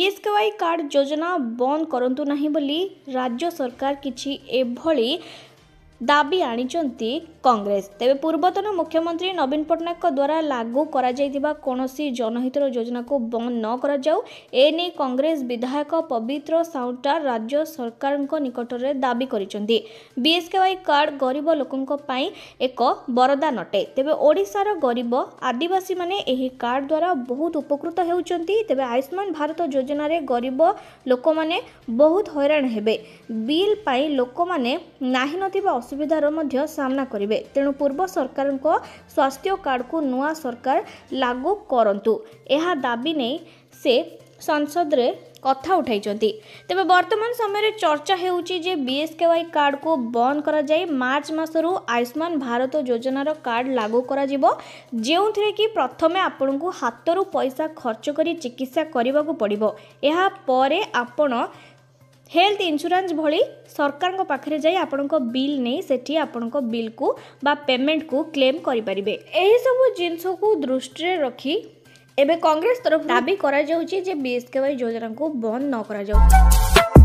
BSKY card योजना बंद करंतु नाही बोली राज्य सरकार किछि एभली दाबी आनिचंती कांग्रेस। तेबे पूर्वतन मुख्यमंत्री नवीन पट्टनायक द्वारा लागू करा जायतिबा कोनोसी जनहितर योजना को बंद न करा जाऊ एने कांग्रेस विधायक पवित्र साउंटा राज्य सरकार निकट में दाबी करिसंती। बीएसकेवाई कार्ड गरीब लोकंक पई एक वरदान अटे। तेबे ओडिशार गरीब आदिवासी माने एही कार्ड द्वारा बहुत उपकृत हेउचंती। तेबे आयुष्मान भारत योजना रे गरीब लोक माने बहुत हैरान हेबे। बिल पई लोक माने नाही नथिबा असुविधार मध्य सामना करिवे। तेणु पूर्व सरकार को स्वास्थ्य कार्ड को नुआ सरकार लागू करंतु एहा दाबी नै से संसद रे कथा उठाइचंती। तेबे वर्तमान समय रे चर्चा हेउची जे बीएसकेवाई कार्ड को बंद करा जाय मार्च मासरू आयुष्मान भारत योजना रो कार्ड लागू करा जिवो जेउथरे कि प्रथमे आपनकु हातरू पैसा खर्च करी चिकित्सा करबा को पड़िबो। एहा परे आपण हेल्थ इंश्योरेंस भली सरकार को पाखरे जाई आपनको बिल नै सेठी आपनको बिल को बा पेमेंट को क्लेम करि परिबे। एही सब जिंस को दृष्टि रे रखी एबे कांग्रेस तरफ दाबी करा जाउची जे बीएसकेवाई योजना को बंद न करा जाउ।